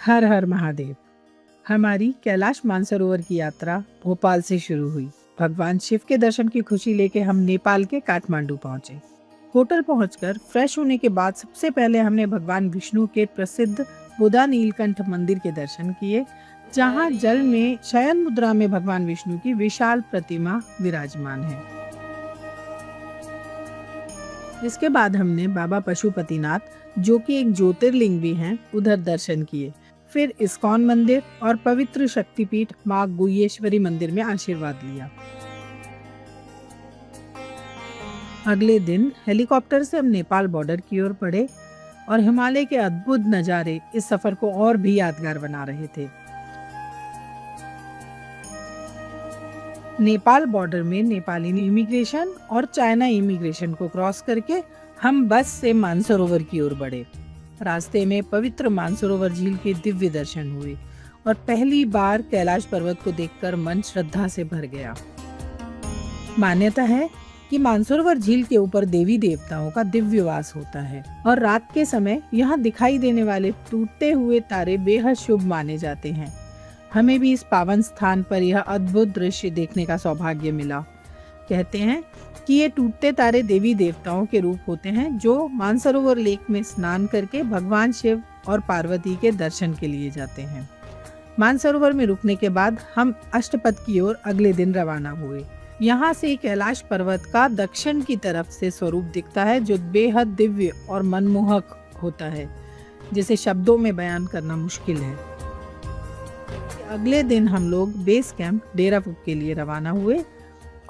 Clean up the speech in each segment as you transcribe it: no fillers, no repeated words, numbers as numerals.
हर हर महादेव। हमारी कैलाश मानसरोवर की यात्रा भोपाल से शुरू हुई। भगवान शिव के दर्शन की खुशी लेके हम नेपाल के काठमांडू पहुंचे। होटल पहुंचकर फ्रेश होने के बाद सबसे पहले हमने भगवान विष्णु के प्रसिद्ध बुधा नीलकंठ मंदिर के दर्शन किए, जहां जल में शयन मुद्रा में भगवान विष्णु की विशाल प्रतिमा विराजमान है। इसके बाद हमने बाबा पशुपतिनाथ, जो कि एक ज्योतिर्लिंग भी हैं, उधर दर्शन किए। फिर इस्कॉन मंदिर और पवित्र शक्तिपीठ मां गुह्येश्वरी मंदिर में आशीर्वाद लिया। अगले दिन हेलीकॉप्टर से हम नेपाल बॉर्डर की ओर बढ़े और हिमालय के अद्भुत नज़ारे इस सफर को और भी यादगार बना रहे थे। नेपाल बॉर्डर में नेपाली इमिग्रेशन और चाइना इमिग्रेशन को क्रॉस करके हम बस से मानसरोवर की ओर बढ़े। रास्ते में पवित्र मानसरोवर झील के दिव्य दर्शन हुए और पहली बार कैलाश पर्वत को देखकर मन श्रद्धा से भर गया। मान्यता है कि मानसरोवर झील के ऊपर देवी देवताओं का दिव्य वास होता है और रात के समय यहाँ दिखाई देने वाले टूटते हुए तारे बेहद शुभ माने जाते हैं। हमें भी इस पावन स्थान पर यह अद्भुत दृश्य देखने का सौभाग्य मिला। कहते हैं कि ये टूटते तारे देवी देवताओं के रूप होते हैं, जो मानसरोवर लेक में स्नान करके भगवान शिव और पार्वती के दर्शन के लिए जाते हैं। मानसरोवर में रुकने के बाद हम अष्टपद की ओर अगले दिन रवाना हुए। यहाँ से कैलाश पर्वत का दक्षिण की तरफ से स्वरूप दिखता है, जो बेहद दिव्य और मनमोहक होता है, जिसे शब्दों में बयान करना मुश्किल है। अगले दिन हम लोग बेस कैंप डेराफुक के लिए रवाना हुए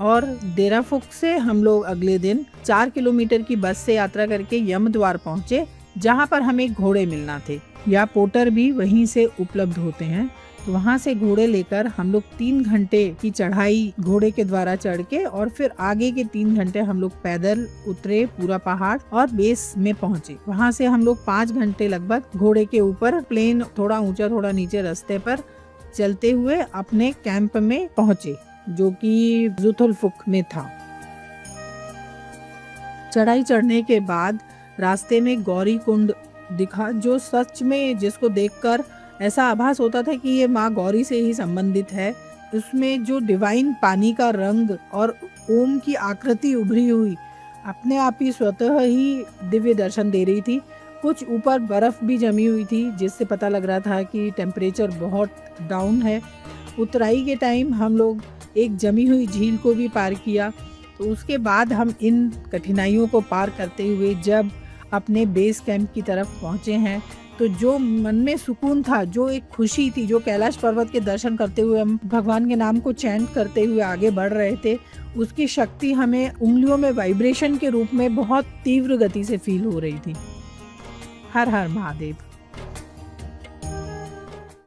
और डेराफुक से हम लोग अगले दिन 4 किलोमीटर की बस से यात्रा करके यमद्वार पहुंचे, जहां पर हमें घोड़े मिलना थे या पोटर भी वहीं से उपलब्ध होते हैं। तो वहां से घोड़े लेकर हम लोग 3 घंटे की चढ़ाई घोड़े के द्वारा चढ़ के और फिर आगे के 3 घंटे हम लोग पैदल उतरे पूरा पहाड़ और बेस में पहुंचे। वहां से हम लोग 5 घंटे लगभग घोड़े के ऊपर प्लेन, थोड़ा ऊंचा थोड़ा नीचे रास्ते पर चलते हुए अपने कैंप में पहुंचे, जो कि जुथुलफुक में था। चढ़ाई चढ़ने के बाद रास्ते में गौरी कुंड दिखा, जो सच में जिसको देखकर ऐसा आभास होता था कि ये माँ गौरी से ही संबंधित है। उसमें जो डिवाइन पानी का रंग और ओम की आकृति उभरी हुई अपने आप ही स्वतः ही दिव्य दर्शन दे रही थी। कुछ ऊपर बर्फ भी जमी हुई थी, जिससे पता लग रहा था कि टेम्परेचर बहुत डाउन है। उतराई के टाइम हम लोग एक जमी हुई झील को भी पार किया। तो उसके बाद हम इन कठिनाइयों को पार करते हुए जब अपने बेस कैंप की तरफ पहुंचे हैं, तो जो मन में सुकून था, जो एक खुशी थी, जो कैलाश पर्वत के दर्शन करते हुए हम भगवान के नाम को चैंट करते हुए आगे बढ़ रहे थे, उसकी शक्ति हमें उंगलियों में वाइब्रेशन के रूप में बहुत तीव्र गति से फील हो रही थी। हर हर महादेव।